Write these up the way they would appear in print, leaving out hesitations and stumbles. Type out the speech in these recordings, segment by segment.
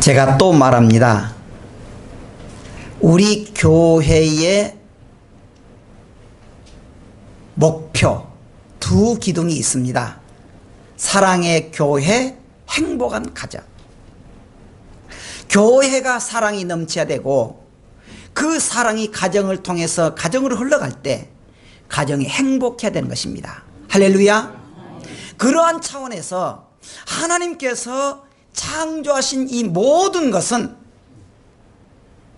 제가 또 말합니다. 우리 교회의 목표 두 기둥이 있습니다. 사랑의 교회, 행복한 가정. 교회가 사랑이 넘쳐야 되고 그 사랑이 가정을 통해서 가정으로 흘러갈 때 가정이 행복해야 되는 것입니다. 할렐루야. 그러한 차원에서 하나님께서 창조하신 이 모든 것은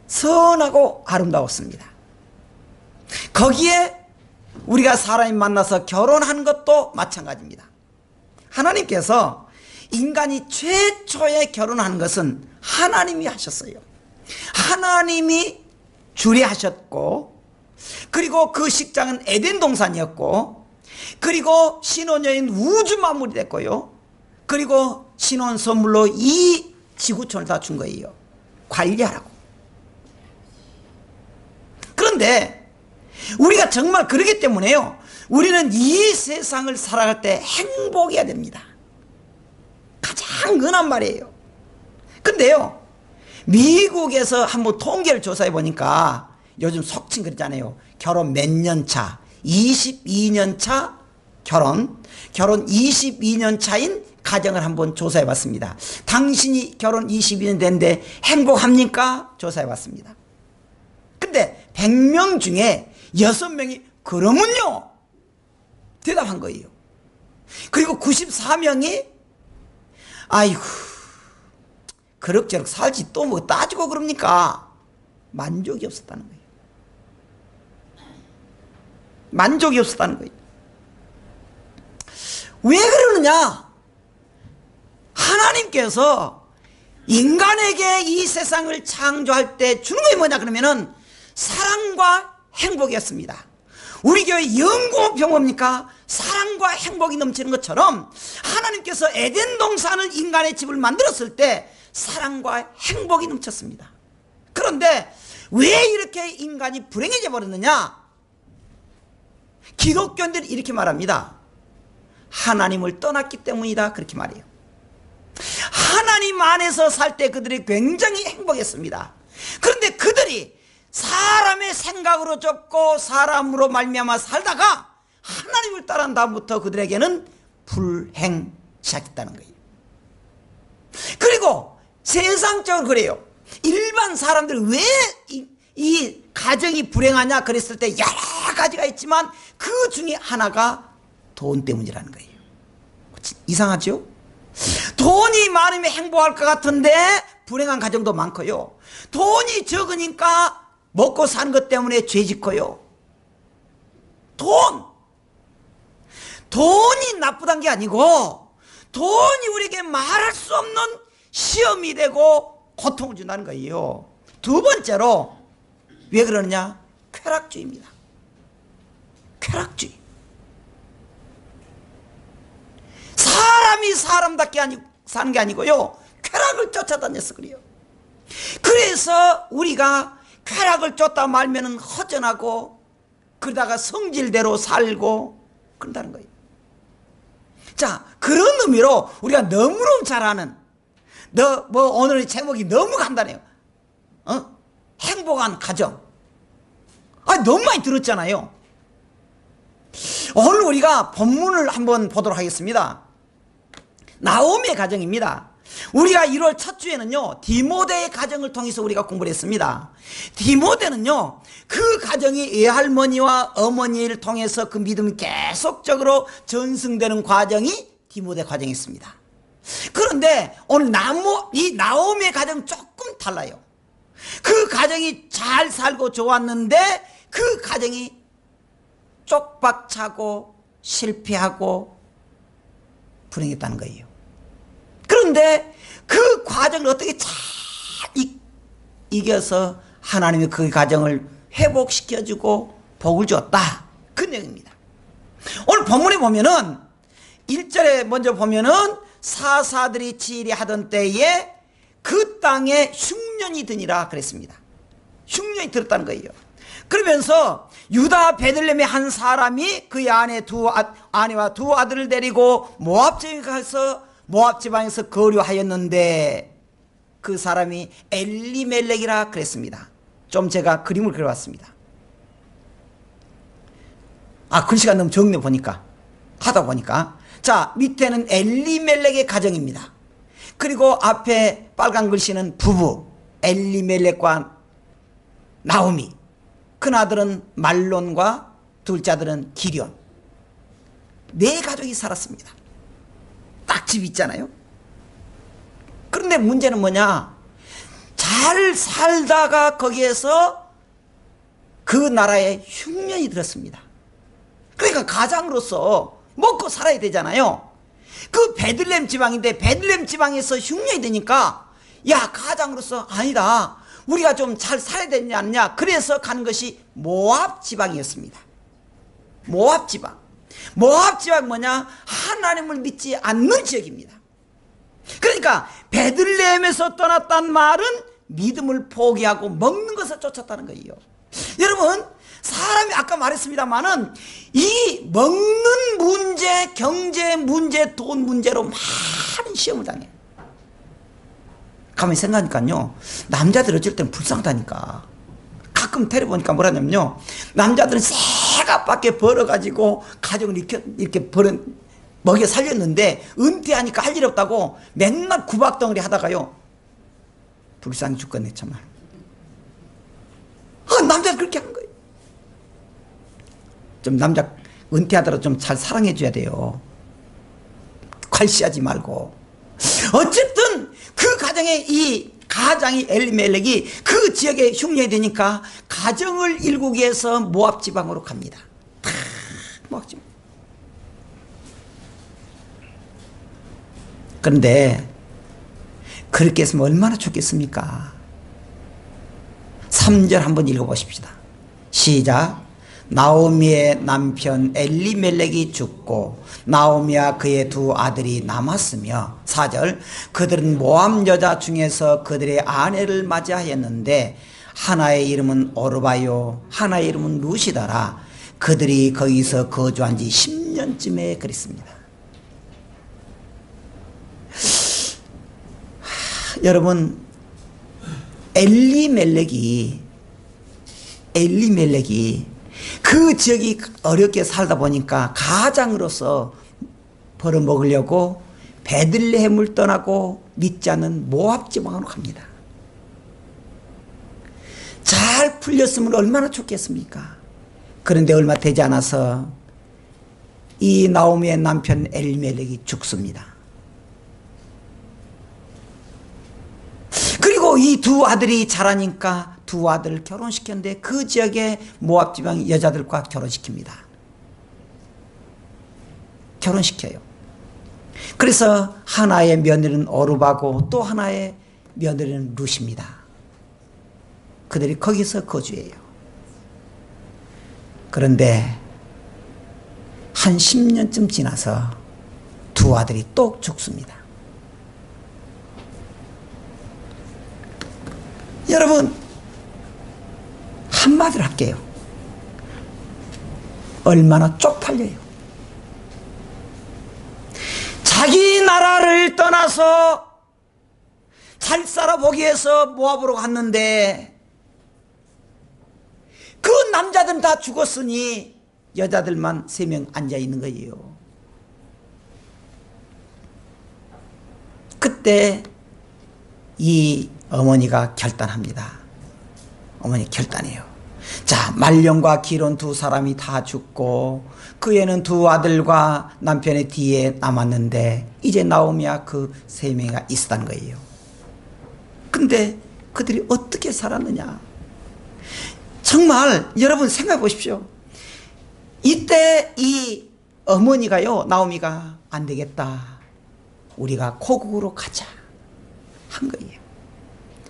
선하고 아름다웠습니다. 거기에 우리가 사람이 만나서 결혼한 것도 마찬가지입니다. 하나님께서 인간이 최초에 결혼한 것은 하나님이 하셨어요. 하나님이 주례하셨고, 그리고 그 식장은 에덴 동산이었고, 그리고 신혼여인 우주 만물이 됐고요, 그리고 신혼 선물로 이 지구촌을 다 준 거예요. 관리하라고. 그런데 우리가 정말 그러기 때문에요, 우리는 이 세상을 살아갈 때 행복해야 됩니다. 가장 흔한 말이에요. 근데요, 미국에서 한번 통계를 조사해 보니까 요즘 속칭 그러잖아요. 결혼 몇 년 차, 22년 차 결혼 22년 차인 가정을 한번 조사해 봤습니다. 당신이 결혼 22년 됐는데 행복합니까? 조사해 봤습니다. 근데 100명 중에 6명이 그러면요 대답한 거예요. 그리고 94명이 아이고 그럭저럭 살지 또 뭐 따지고 그럽니까? 만족이 없었다는 거예요. 만족이 없었다는 거예요. 왜 그러느냐? 하나님께서 인간에게 이 세상을 창조할 때 주는 게 뭐냐 그러면은 사랑과 행복이었습니다. 우리 교회 영공업이 뭡니까? 사랑과 행복이 넘치는 것처럼 하나님께서 에덴 동산을 인간의 집을 만들었을 때 사랑과 행복이 넘쳤습니다. 그런데 왜 이렇게 인간이 불행해져 버렸느냐? 기독교인들이 이렇게 말합니다. 하나님을 떠났기 때문이다, 그렇게 말해요. 하나님 안에서 살 때 그들이 굉장히 행복했습니다. 그런데 그들이 사람의 생각으로 쫓고 사람으로 말미암아 살다가 하나님을 따른 다음부터 그들에게는 불행 시작했다는 거예요. 그리고 세상적으로 그래요. 일반 사람들이 왜 이 가정이 불행하냐 그랬을 때 여러 가지가 있지만 그 중에 하나가 돈 때문이라는 거예요. 이상하죠? 돈이 많으면 행복할 것 같은데 불행한 가정도 많고요, 돈이 적으니까 먹고 사는 것 때문에 죄 짓고요. 돈이 나쁘다는 게 아니고 돈이 우리에게 말할 수 없는 시험이 되고 고통을 준다는 거예요. 두 번째로 왜 그러느냐? 쾌락주의입니다. 쾌락주의. 사람이 사람답게 사는 게 아니고요, 쾌락을 쫓아다녀서 그래요. 그래서 우리가 쾌락을 쫓다 말면은 허전하고 그러다가 성질대로 살고 그런다는 거예요. 자, 그런 의미로 우리가 너무너무 잘 아는 오늘 제목이 너무 간단해요. 행복한 가정. 너무 많이 들었잖아요. 오늘 우리가 본문을 한번 보도록 하겠습니다. 나오미의 가정입니다. 우리가 1월 첫 주에는요, 디모데의 가정을 통해서 우리가 공부를 했습니다. 디모데는요, 그 가정이 외할머니와 어머니를 통해서 그 믿음이 계속적으로 전승되는 과정이 디모데 과정이었습니다. 그런데 오늘 이 나오미의 가정은 조금 달라요. 그 가정이 잘 살고 좋았는데 그 가정이 쪽박차고 실패하고 불행했다는 거예요. 그런데 그 과정을 어떻게 잘 이겨서 하나님이 그 가정을 회복시켜주고 복을 줬다, 그 내용입니다. 오늘 본문에 보면은 1절에 먼저 보면은 사사들이 치리하던 때에 그 땅에 흉년이 드니라 그랬습니다. 흉년이 들었다는 거예요. 그러면서 유다 베들레헴의 한 사람이 그의 아내와 두 아들을 데리고 모압 지방에 가서 모압 지방에서 거류하였는데 그 사람이 엘리멜렉이라 그랬습니다. 좀 제가 그림을 그려봤습니다. 글씨가 너무 적네 보니까. 하다 보니까. 자, 밑에는 엘리멜렉의 가정입니다. 그리고 앞에 빨간 글씨는 부부 엘리멜렉과 나오미, 큰아들은 말론과 둘째 아들은 기럧. 네 가족이 살았습니다. 딱 집 있잖아요. 그런데 문제는 뭐냐, 잘 살다가 거기에서 그 나라에 흉년이 들었습니다. 그러니까 가장으로서 먹고 살아야 되잖아요. 그 베들레헴 지방인데 베들레헴 지방에서 흉년이 되니까 야, 가장으로서 아니다, 우리가 좀 잘 살아야 되지 않냐. 그래서 간 것이 모압 지방이었습니다. 모압 지방. 모압 지방 뭐냐, 하나님을 믿지 않는 지역입니다. 그러니까 베들레헴에서 떠났단 말은 믿음을 포기하고 먹는 것을 쫓았다는 거예요. 여러분, 사람이 아까 말했습니다마는 이 먹는 문제, 경제 문제, 돈 문제로 많은 시험을 당해요. 가만히 생각하니까요, 남자들 어쩔 때는 불쌍하다니까. 가끔 테레보니까 뭐라냐면요, 남자들은 새갑밖에 벌어가지고 가정을 이렇게 먹여 살렸는데 은퇴하니까 할 일 없다고 맨날 구박덩어리 하다가요, 불쌍히 죽겠네 정말. 남자들 그렇게 하는 거예요. 좀 남자 은퇴하더라도 좀 잘 사랑해 줘야 돼요. 괄시하지 말고. 어쨌든 그 가정에 이 가장이 엘리멜렉이 그 지역에 흉년이 되니까 가정을 일구기 위해서 모압 지방으로 갑니다. 모압 지방. 그런데 그렇게 했으면 얼마나 좋겠습니까? 3절 한번 읽어보십시다. 시작. 나오미의 남편 엘리멜렉이 죽고 나오미와 그의 두 아들이 남았으며, 4절, 그들은 모압 여자 중에서 그들의 아내를 맞이하였는데 하나의 이름은 오르바요 하나의 이름은 루시다라. 그들이 거기서 거주한 지 10년쯤에 그랬습니다. 여러분, 엘리멜렉이 그 지역이 어렵게 살다 보니까 가장으로서 벌어먹으려고 베들레헴을 떠나고 믿지 않는 모압 지방으로 갑니다. 잘 풀렸으면 얼마나 좋겠습니까? 그런데 얼마 되지 않아서 이 나오미의 남편 엘리멜렉이 죽습니다. 그리고 이 두 아들이 자라니까 두 아들을 결혼시켰는데 그 지역의 모압 지방 여자들과 결혼시킵니다. 결혼시켜요. 그래서 하나의 며느리는 오르바고 또 하나의 며느리는 루시입니다. 그들이 거기서 거주해요. 그런데 한 10년쯤 지나서 두 아들이 또 죽습니다. 여러분, 한마디로 할게요. 얼마나 쪽팔려요. 자기 나라를 떠나서 잘 살아보기 위해서 모압으로 갔는데 그 남자들은 다 죽었으니 여자들만 3명 앉아있는 거예요. 그때 이 어머니가 결단합니다. 어머니 결단해요. 자, 말론과 기럧 두 사람이 다 죽고 그 애는 두 아들과 남편의 뒤에 남았는데 이제 나오미와 그 3명이 있었다는 거예요. 근데 그들이 어떻게 살았느냐. 정말 여러분 생각해 보십시오. 이때 이 어머니가요, 나오미가 안 되겠다, 우리가 고국으로 가자 한 거예요.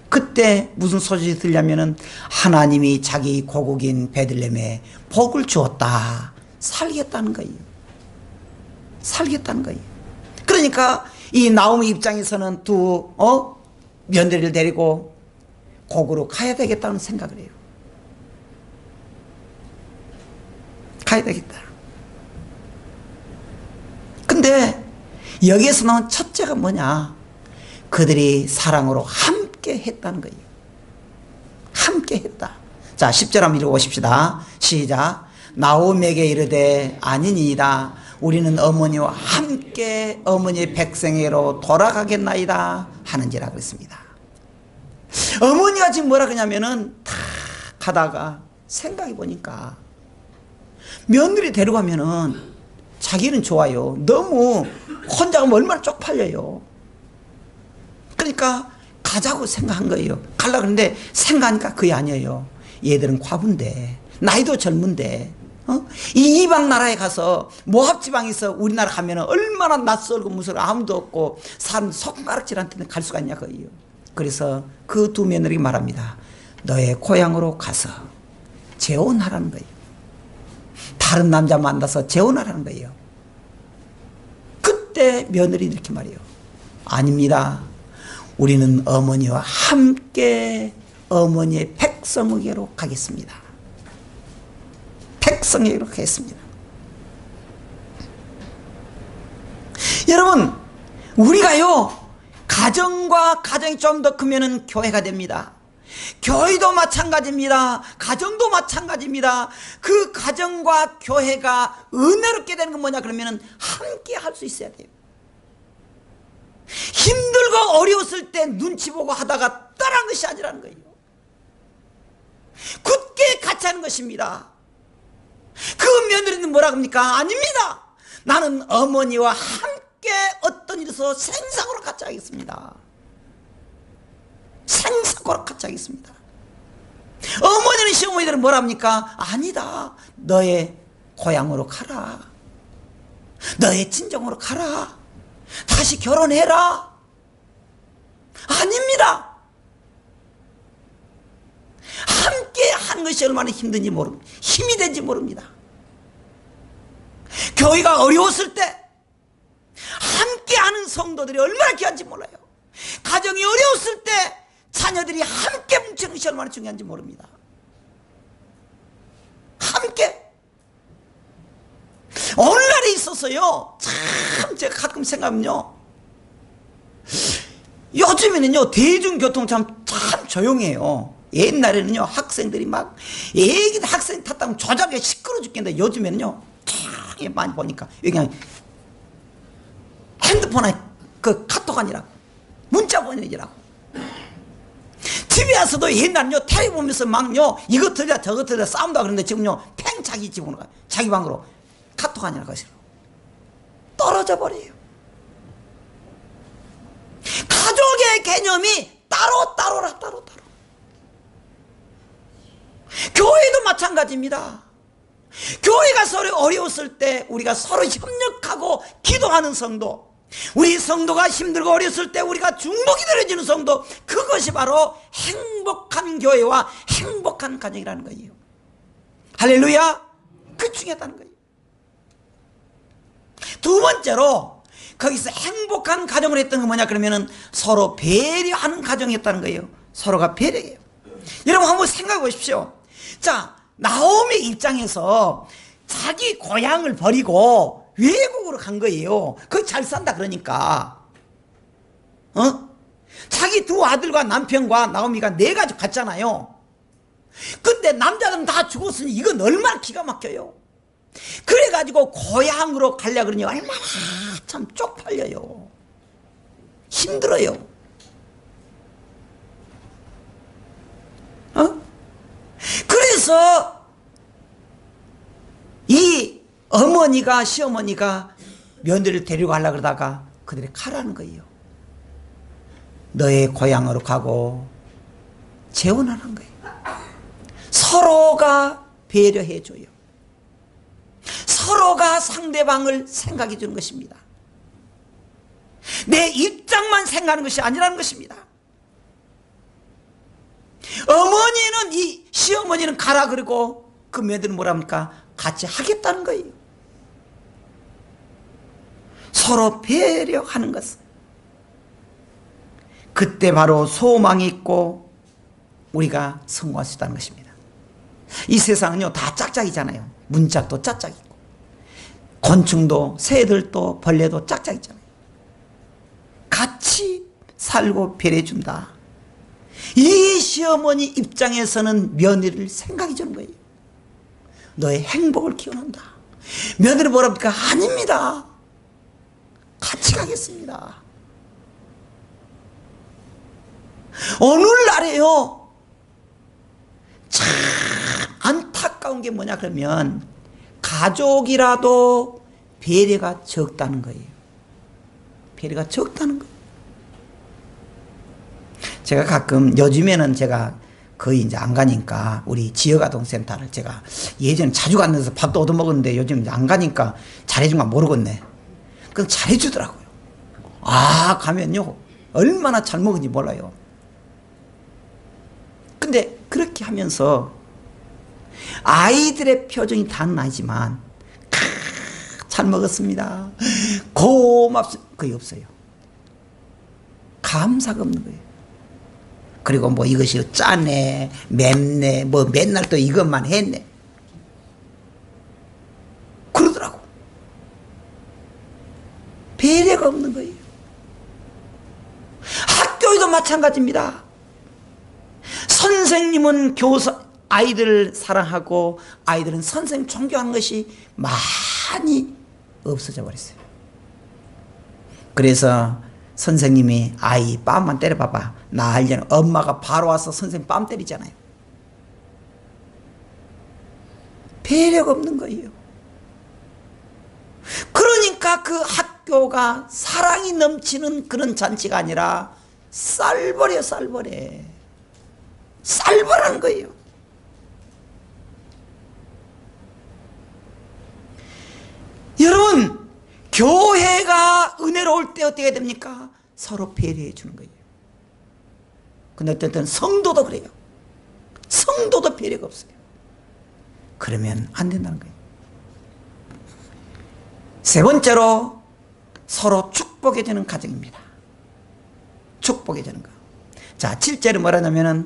그때 무슨 소식이 들냐면은 하나님이 자기 고국인 베들레헴에 복을 주었다, 살겠다는 거예요. 살겠다는 거예요. 그러니까 이 나오미 입장에서는 두 며느리를 데리고 고국으로 가야 되겠다는 생각을 해요. 가야 되겠다. 근데 여기에서 나온 첫째가 뭐냐, 그들이 사랑으로 함께 함께 했다는 거예요. 함께 했다. 자, 10절 한번 읽어보십시다. 시작. 나오미에게 이르되 아니니이다. 우리는 어머니와 함께 어머니의 백성에게로 돌아가겠나이다 하는지라 그랬습니다. 어머니가 지금 뭐라 그러냐면은 다 가다가 생각해 보니까 며느리 데려가면은 자기는 좋아요. 너무 혼자 가면 얼마나 쪽팔려요. 그러니까 가자고 생각한 거예요. 가려고 그러는데 생각하니까 그게 아니에요. 얘들은 과부인데 나이도 젊은데 이 이방 나라에 가서 모압 지방에서 우리나라 가면 얼마나 낯설고 무서워 아무도 없고 사람 손가락질한테는 갈 수가 있냐 거예요. 그래서 그 두 며느리가 말합니다. 너의 고향으로 가서 재혼하라는 거예요. 다른 남자 만나서 재혼하라는 거예요. 그때 며느리 이렇게 말해요. 아닙니다. 우리는 어머니와 함께 어머니의 백성에게로 가겠습니다. 백성에게로 가겠습니다. 여러분, 우리가요, 가정과 가정이 좀 더 크면은 교회가 됩니다. 교회도 마찬가지입니다. 가정도 마찬가지입니다. 그 가정과 교회가 은혜롭게 되는 건 뭐냐 그러면은 함께 할 수 있어야 돼요. 힘들고 어려웠을 때 눈치 보고 하다가 떠난 것이 아니라는 거예요. 굳게 같이 하는 것입니다. 그 며느리는 뭐라 합니까? 아닙니다. 나는 어머니와 함께 어떤 일에서 생사고로 같이 하겠습니다. 생사고로 같이 하겠습니다. 어머니는 시어머니들은 뭐라 합니까? 아니다. 너의 고향으로 가라. 너의 친정으로 가라. 다시 결혼해라. 아닙니다. 함께 하는 것이 얼마나 힘든지 모릅니다. 힘이 된지 모릅니다. 교회가 어려웠을 때 함께 하는 성도들이 얼마나 귀한지 몰라요. 가정이 어려웠을 때 자녀들이 함께 뭉치는 것이 얼마나 중요한지 모릅니다. 함께. 오늘날에 있어서요, 참 제가 가끔 생각하면요, 요즘에는요 대중교통 참 조용해요. 옛날에는요 학생들이 막 애기들 학생 탔다면 조작에 시끄러 죽겠는데 요즘에는요 조용히 많이 보니까 여기 그냥 핸드폰에 그 카톡 아니라고 문자 보내기라고. 집에 와서도 옛날은요 텔레비 보면서 막요 이것 들려 저것 들려 싸움다 그러는데 지금요 팽 자기 집으로 가요. 자기 방으로 카톡 아니라고 하시고 떨어져 버려요. 가족의 개념이 따로따로라. 교회도 마찬가지입니다. 교회가 서로 어려웠을 때 우리가 서로 협력하고 기도하는 성도, 우리 성도가 힘들고 어려웠을 때 우리가 중보기 들어주는 성도, 그것이 바로 행복한 교회와 행복한 가정이라는 거예요. 할렐루야. 그 중요하다는 거예요. 두 번째로 거기서 행복한 가정을 했던 건 뭐냐 그러면은 서로 배려하는 가정이었다는 거예요. 서로가 배려해요. 여러분 한번 생각해 보십시오. 자, 나오미 입장에서 자기 고향을 버리고 외국으로 간 거예요. 거기 잘 산다 그러니까. 자기 두 아들과 남편과 나오미가 네 가족 갔잖아요. 근데 남자들은 다 죽었으니 이건 얼마나 기가 막혀요. 그래가지고 고향으로 가려고 그러니 얼마나 참 쪽팔려요. 힘들어요. 그래서 이 어머니가 시어머니가 며느리를 데리고 가려고 그러다가 그들이 가라는 거예요. 너의 고향으로 가고 재혼하는 거예요. 서로가 배려해줘요. 서로가 상대방을 생각해 주는 것입니다. 내 입장만 생각하는 것이 아니라는 것입니다. 어머니는 이 시어머니는 가라 그러고 그 며느리는 뭐라 합니까? 같이 하겠다는 거예요. 서로 배려하는 것은 그때 바로 소망이 있고 우리가 성공할 수 있다는 것입니다. 이 세상은요 다 짝짝이잖아요. 문짝도 짝짝이고 곤충도 새들도 벌레도 짝짝이잖아요. 같이 살고 배려해준다. 이 시어머니 입장에서는 며느리를 생각해 주는 거예요. 너의 행복을 기원한다. 며느리 뭐랍니까? 아닙니다. 같이 가겠습니다. 어느 날에요, 참 안타까운 게 뭐냐 그러면 가족이라도 배려가 적다는 거예요. 배려가 적다는 거예요. 제가 가끔, 요즘에는 제가 거의 이제 안 가니까 우리 지역아동센터를 제가 예전에 자주 갔는데서 밥도 얻어먹었는데 요즘 이제 안 가니까 잘해준 건 모르겠네. 그건 잘해주더라고요. 아, 가면요 얼마나 잘 먹은지 몰라요. 근데 그렇게 하면서 아이들의 표정이 다는 아니지만 잘 먹었습니다, 고맙습니다, 거의 없어요. 감사가 없는 거예요. 그리고 뭐 이것이 짜네, 맵네, 뭐 맨날 또 이것만 했네, 그러더라고. 배려가 없는 거예요. 학교에도 마찬가지입니다. 선생님은 아이들을 사랑하고 아이들은 선생님 존경하는 것이 많이 없어져 버렸어요. 그래서 선생님이 아이 뺨만 때려봐봐, 나 하려는 엄마가 바로 와서 선생님 뺨 때리잖아요. 배려가 없는 거예요. 그러니까 그 학교가 사랑이 넘치는 그런 잔치가 아니라 쌀벌이에요. 쌀벌한 거예요. 여러분, 교회가 은혜로울 때 어떻게 됩니까? 서로 배려해 주는 거예요. 근데 어떤 때는 성도도 그래요. 성도도 배려가 없어요. 그러면 안 된다는 거예요. 세 번째로 서로 축복해 주는 가정입니다. 축복해 주는 거. 자, 7절에 뭐라냐면은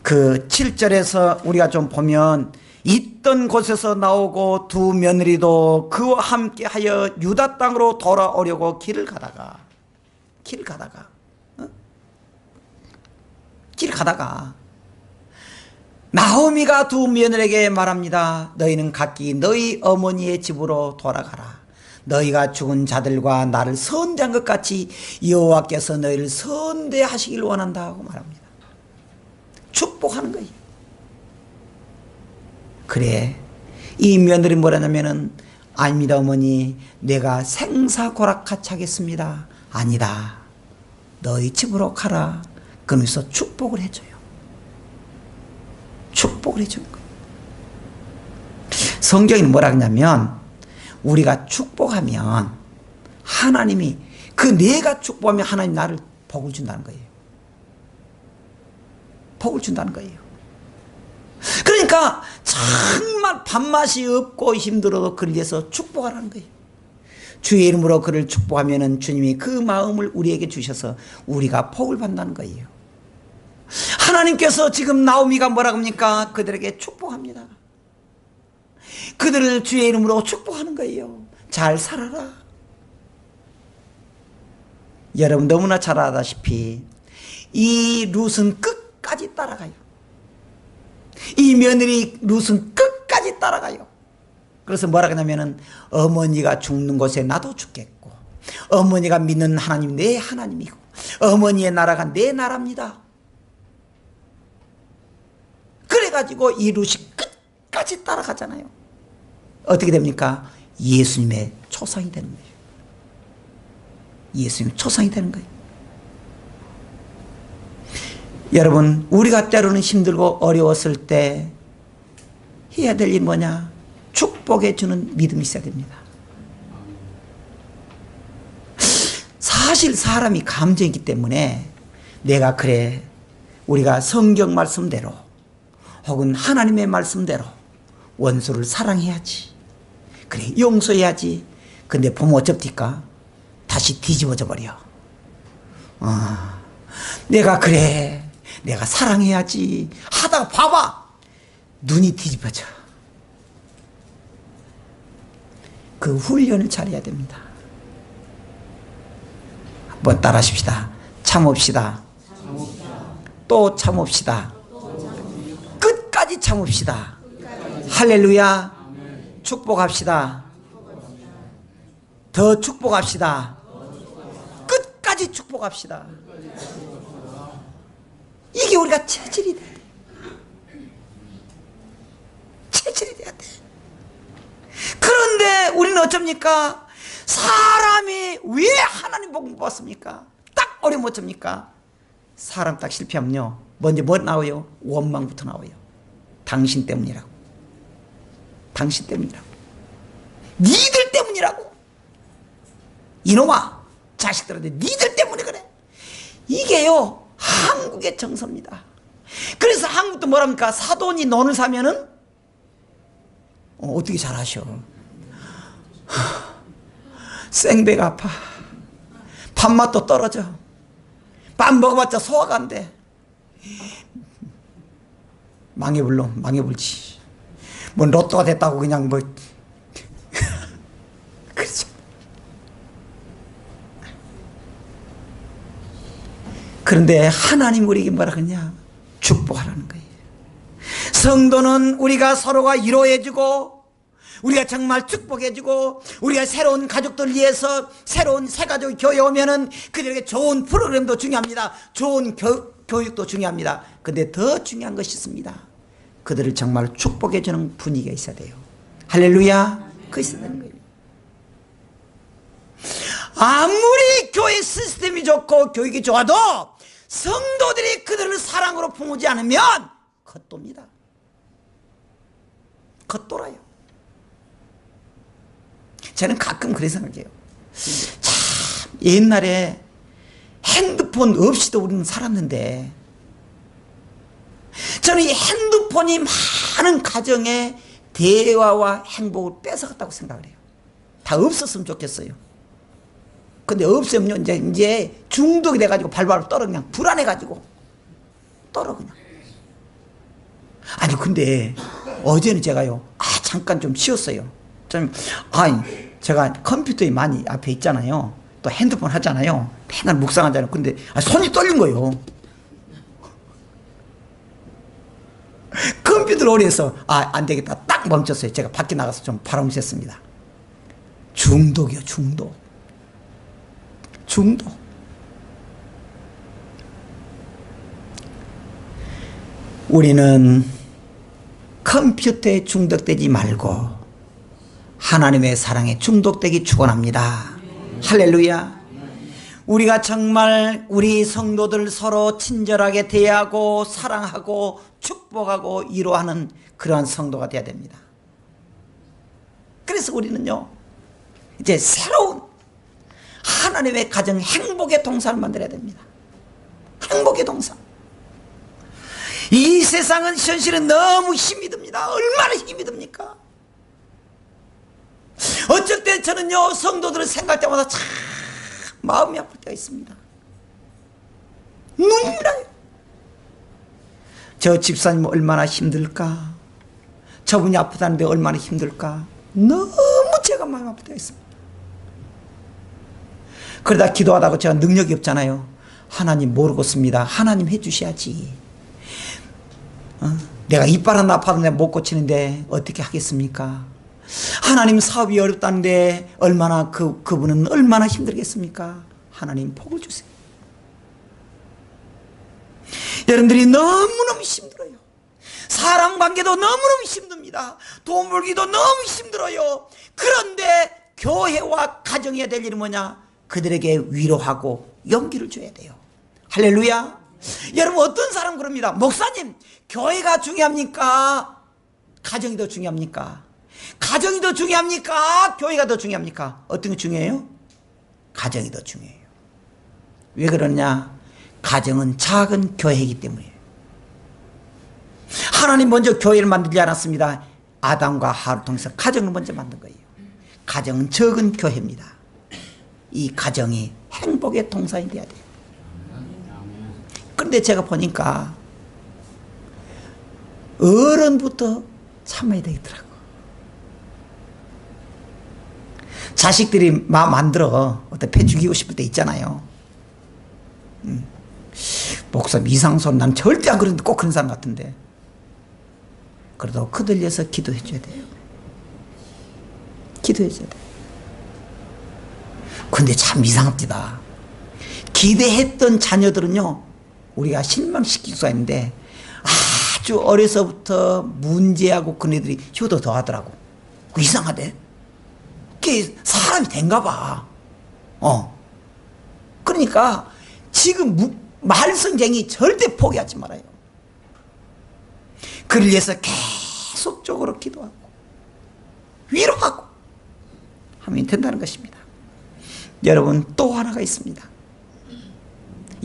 그 7절에서 우리가 좀 보면, 있던 곳에서 나오고 두 며느리도 그와 함께 하여 유다 땅으로 돌아오려고 길을 가다가 나오미가 두 며느리에게 말합니다. 너희는 각기 너희 어머니의 집으로 돌아가라. 너희가 죽은 자들과 나를 선대한 것 같이 여호와께서 너희를 선대하시길 원한다고 말합니다. 축복하는 거예요. 그래, 이 며느리 뭐라냐면은, 아닙니다 어머니, 내가 생사고락같이 하겠습니다. 아니다, 너희 집으로 가라. 그러면서 축복을 해줘요. 축복을 해주는 거예요. 성경이 뭐라 그러냐면, 우리가 축복하면 하나님이, 그 내가 축복하면 하나님 나를 복을 준다는 거예요. 복을 준다는 거예요. 그러니까 정말 밥맛이 없고 힘들어도 그를 위해서 축복하라는 거예요. 주의 이름으로 그를 축복하면은 주님이 그 마음을 우리에게 주셔서 우리가 복을 받는다는 거예요. 하나님께서 지금 나오미가 뭐라고 합니까? 그들에게 축복합니다. 그들을 주의 이름으로 축복하는 거예요. 잘 살아라. 여러분 너무나 잘 알다시피 이 룻은 끝까지 따라가요. 이 며느리 룻은 끝까지 따라가요. 그래서 뭐라고 하냐면은, 어머니가 죽는 곳에 나도 죽겠고, 어머니가 믿는 하나님 내 하나님이고, 어머니의 나라가 내 나라입니다. 그래가지고 이 룻이 끝까지 따라가잖아요. 어떻게 됩니까? 예수님의 초상이 되는 거예요. 예수님의 초상이 되는 거예요. 여러분, 우리가 때로는 힘들고 어려웠을 때 해야 될 일 뭐냐? 축복해 주는 믿음이 있어야 됩니다. 사실 사람이 감정이기 때문에 내가 그래, 우리가 성경 말씀대로 혹은 하나님의 말씀대로 원수를 사랑해야지, 그래 용서해야지. 근데 보면 어쩝니까? 다시 뒤집어져 버려. 내가 그래, 내가 사랑해야지 하다가 봐봐, 눈이 뒤집어져. 그 훈련을 잘해야 됩니다. 한번 따라하십시다. 참읍시다. 또 참읍시다. 끝까지 참읍시다. 할렐루야. 축복합시다. 더 축복합시다. 끝까지 축복합시다. 이게 우리가 체질이 돼야 돼. 체질이 돼야 돼. 그런데 우리는 어쩝니까? 사람이 왜 하나님 복 못 받습니까? 딱 어려움 어쩝니까? 사람 딱 실패하면요, 먼저 뭐 나와요? 원망부터 나와요. 당신 때문이라고. 당신 때문이라고. 니들 때문이라고. 이놈아, 자식들한테 니들 때문에 그래. 이게요, 한국의 정서입니다. 그래서 한국도 뭐랍니까? 사돈이 논을 사면은 어떻게 잘하셔? 생배가 아파. 밥맛도 떨어져. 밥 먹어봤자 소화가 안 돼. 망해불러, 망해불지. 뭐 로또가 됐다고 그냥 뭐 그렇죠. 그런데 하나님 우리에게 뭐라 그러냐? 축복하라는 거예요. 성도는 우리가 서로가 위로해주고, 우리가 정말 축복해주고, 우리가 새로운 가족들 위해서 새로운 새 가족 교회 오면은 그들에게 좋은 프로그램도 중요합니다. 좋은 교육도 중요합니다. 근데 더 중요한 것이 있습니다. 그들을 정말 축복해주는 분위기가 있어야 돼요. 할렐루야. 그게 있어야 되는 거예요. 아무리 교회 시스템이 좋고 교육이 좋아도 성도들이 그들을 사랑으로 품지 않으면 겉돕니다. 겉돌아요. 저는 가끔 그렇게 생각해요. 참, 옛날에 핸드폰 없이도 우리는 살았는데, 저는 이 핸드폰이 많은 가정의 대화와 행복을 뺏어갔다고 생각을 해요. 다 없었으면 좋겠어요. 근데 없으면 이제 중독이 돼가지고 발발 떨어, 그냥 불안해가지고 떨어 그냥. 아니 근데 어제는 제가요, 잠깐 좀 쉬었어요. 제가 컴퓨터에 많이 앞에 있잖아요. 또 핸드폰 하잖아요. 맨날 묵상하잖아요. 근데 손이 떨린 거예요. 컴퓨터를 오래 해서 안 되겠다 딱 멈췄어요. 제가 밖에 나가서 좀 바람 쐬었습니다. 중독이요, 중독. 중독. 우리는 컴퓨터에 중독되지 말고 하나님의 사랑에 중독되기 축원합니다. 할렐루야. 우리가 정말 우리 성도들 서로 친절하게 대하고 사랑하고 축복하고 위로하는 그러한 성도가 되어야 됩니다. 그래서 우리는요, 이제 새로운 하나님의 가정 행복의 동산을 만들어야 됩니다. 행복의 동산. 이 세상은 현실은 너무 힘이 듭니다. 얼마나 힘이 듭니까? 어쩔 때 저는요, 성도들을 생각할 때마다 참 마음이 아플 때가 있습니다. 눈이 나요. 저 집사님 얼마나 힘들까? 저분이 아프다는데 얼마나 힘들까? 너무 제가 마음이 아플 때가 있습니다. 그러다 기도하다가 제가 능력이 없잖아요. 하나님 모르겠습니다. 하나님 해주셔야지. 내가 이빨 하나 아파도 내가 못 고치는데 어떻게 하겠습니까? 하나님 사업이 어렵다는데 얼마나 그분은 얼마나 힘들겠습니까? 하나님 복을 주세요. 여러분들이 너무너무 힘들어요. 사람 관계도 너무너무 힘듭니다. 돈 벌기도 너무 힘들어요. 그런데 교회와 가정해야 될 일은 뭐냐? 그들에게 위로하고 용기를 줘야 돼요. 할렐루야. 여러분, 어떤 사람 그럽니다. 목사님, 교회가 중요합니까? 가정이 더 중요합니까? 가정이 더 중요합니까? 교회가 더 중요합니까? 어떤 게 중요해요? 가정이 더 중요해요. 왜 그러냐? 가정은 작은 교회이기 때문이에요. 하나님 먼저 교회를 만들지 않았습니다. 아담과 하와를 통해서 가정을 먼저 만든 거예요. 가정은 적은 교회입니다. 이 가정이 행복의 동산이 돼야 돼요. 그런데 제가 보니까 어른부터 참아야 되겠더라고. 자식들이 마음 안 들어. 어떤 패 죽이고 싶을 때 있잖아요. 목사님 이상손 난 절대 안 그러는데 꼭 그런 사람 같은데. 그래도 그들 위해서 기도해 줘야 돼요. 기도해 줘야 돼요. 근데 참 이상합니다. 기대했던 자녀들은요, 우리가 실망시킬 수가 있는데 아주 어려서부터 문제하고 그네들이 효도 더 하더라고. 그 이상하대. 그게 사람이 된가 봐. 그러니까 지금 말썽쟁이 절대 포기하지 말아요. 그를 위해서 계속적으로 기도하고 위로하고 하면 된다는 것입니다. 여러분, 또 하나가 있습니다.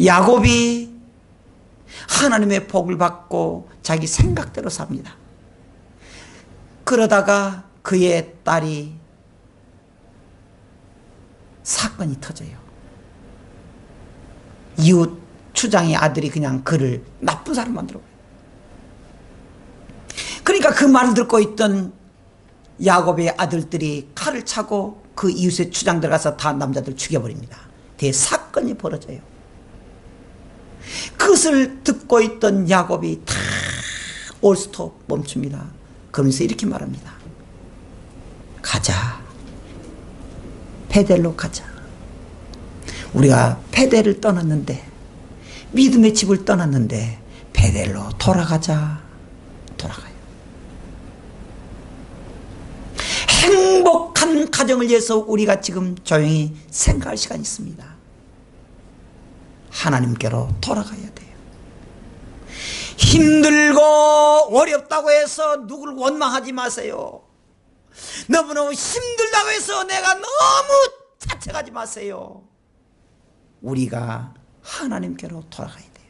야곱이 하나님의 복을 받고 자기 생각대로 삽니다. 그러다가 그의 딸이 사건이 터져요. 이웃 추장의 아들이 그냥 그를 나쁜 사람 만들어버려요. 그러니까 그 말을 듣고 있던 야곱의 아들들이 칼을 차고 그 이웃의 추장 들어가서 다 남자들 죽여버립니다. 대사건이 벌어져요. 그것을 듣고 있던 야곱이 다 올스톱 멈춥니다. 그러면서 이렇게 말합니다. 가자. 베델로 가자. 우리가 베델을 떠났는데, 믿음의 집을 떠났는데 베델로 돌아가자. 돌아가요. 행복한 가정을 위해서 우리가 지금 조용히 생각할 시간이 있습니다. 하나님께로 돌아가야 돼요. 힘들고 어렵다고 해서 누구를 원망하지 마세요. 너무너무 힘들다고 해서 내가 너무 자책하지 마세요. 우리가 하나님께로 돌아가야 돼요.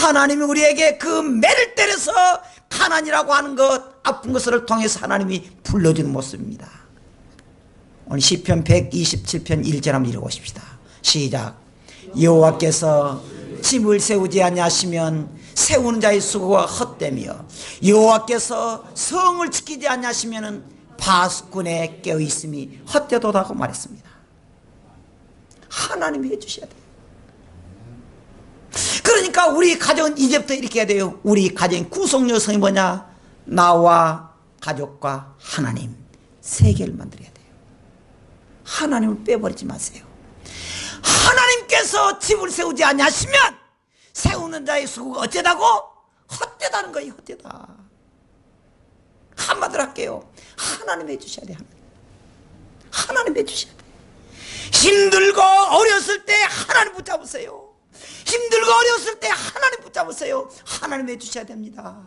하나님이 우리에게 그 매를 때려서 가난이라고 하는 것, 아픈 것을 통해서 하나님이 불러주는 모습입니다. 오늘 시편 127편 1절 한번 읽어보십시다. 시작. 여호와께서 집을 세우지 아니하시면 세우는 자의 수고가 헛되며 여호와께서 성을 지키지 아니하시면 파수꾼의 깨어있음이 헛되도다고 말했습니다. 하나님이 해주셔야 돼요. 그러니까 우리 가정은 이제부터 이렇게 해야 돼요. 우리 가정의 구성 요성이 뭐냐? 나와 가족과 하나님, 세계를 만들어야 돼요. 하나님을 빼버리지 마세요. 하나님께서 집을 세우지 아니하시면 세우는 자의 수고가 어쩌다고? 헛되다는 거예요. 헛되다. 한마디로 할게요. 하나님 해주셔야 돼요. 하나님 해주셔야 돼요. 힘들고 어렸을 때 하나님 붙잡으세요. 힘들고 어려웠을 때 하나님 붙잡으세요. 하나님 해주셔야 됩니다.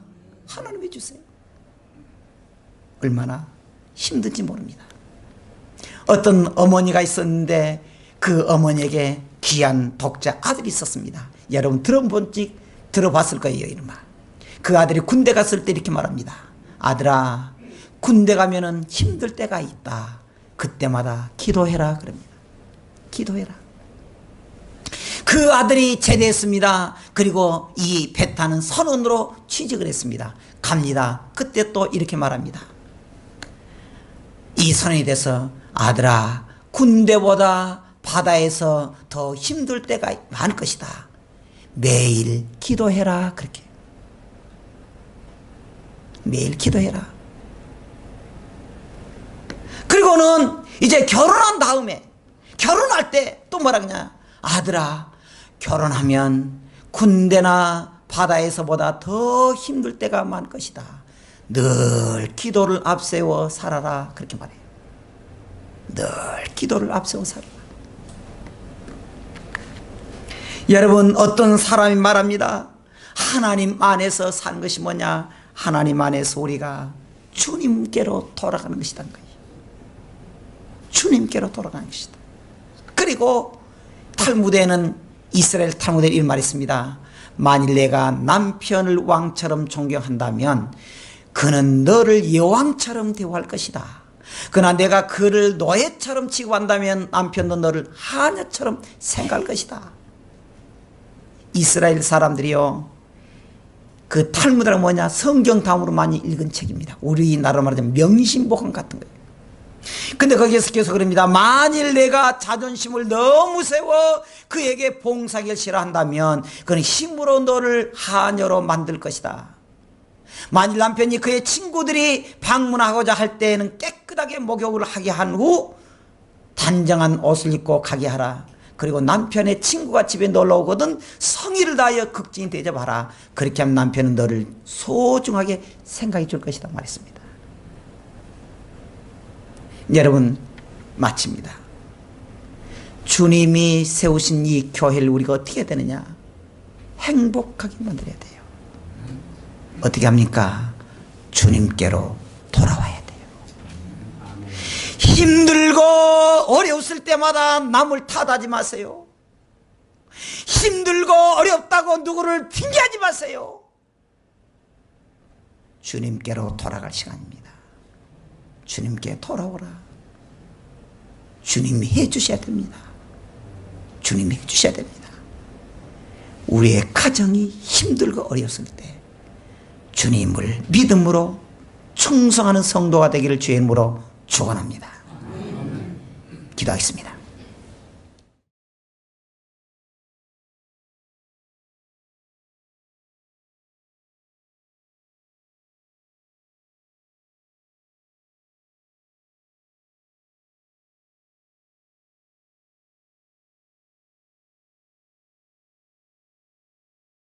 하나님 해주세요. 얼마나 힘든지 모릅니다. 어떤 어머니가 있었는데 그 어머니에게 귀한 독자 아들이 있었습니다. 여러분 들어봤을 거예요. 이놈아. 그 아들이 군대 갔을 때 이렇게 말합니다. 아들아, 군대 가면은 힘들 때가 있다. 그때마다 기도해라. 그럽니다. 기도해라. 그 아들이 제대했습니다. 그리고 이 베타는 선원으로 취직을 했습니다. 갑니다. 그때 또 이렇게 말합니다. 이 선원이 돼서 아들아, 군대보다 바다에서 더 힘들 때가 많을 것이다. 매일 기도해라. 그렇게. 매일 기도해라. 그리고는 이제 결혼한 다음에 결혼할 때 또 뭐라 그러냐? 아들아, 결혼하면 군대나 바다에서보다 더 힘들 때가 많을 것이다. 늘 기도를 앞세워 살아라. 그렇게 말해요. 늘 기도를 앞세워 살아라. 여러분, 어떤 사람이 말합니다. 하나님 안에서 사는 것이 뭐냐? 하나님 안에서 우리가 주님께로 돌아가는 것이다. 주님께로 돌아가는 것이다. 그리고 탈무드에는, 이스라엘 탈무드에 이런 말이 있습니다. 만일 내가 남편을 왕처럼 존경한다면 그는 너를 여왕처럼 대우할 것이다. 그러나 내가 그를 노예처럼 취급한다면 남편도 너를 하녀처럼 생각할 것이다. 이스라엘 사람들이요, 그 탈무드가 뭐냐? 성경 다음으로 많이 읽은 책입니다. 우리나라로 말하자면 명심보감 같은 거예요. 근데 거기에서 계속 그럽니다. 만일 내가 자존심을 너무 세워 그에게 봉사하기를 싫어한다면 그는 힘으로 너를 하녀로 만들 것이다. 만일 남편이 그의 친구들이 방문하고자 할 때에는 깨끗하게 목욕을 하게 한 후 단정한 옷을 입고 가게 하라. 그리고 남편의 친구가 집에 놀러 오거든 성의를 다하여 극진히 대접하라. 그렇게 하면 남편은 너를 소중하게 생각해 줄 것이다 말했습니다. 여러분, 마칩니다. 주님이 세우신 이 교회를 우리가 어떻게 해야 되느냐? 행복하게 만들어야 돼요. 어떻게 합니까? 주님께로 돌아와야 돼요. 힘들고 어려웠을 때마다 남을 탓하지 마세요. 힘들고 어렵다고 누구를 핑계하지 마세요. 주님께로 돌아갈 시간입니다. 주님께 돌아오라. 주님이 해주셔야 됩니다. 주님이 해주셔야 됩니다. 우리의 가정이 힘들고 어려웠을 때 주님을 믿음으로 충성하는 성도가 되기를 주의 이름으로 축원합니다. 기도하겠습니다.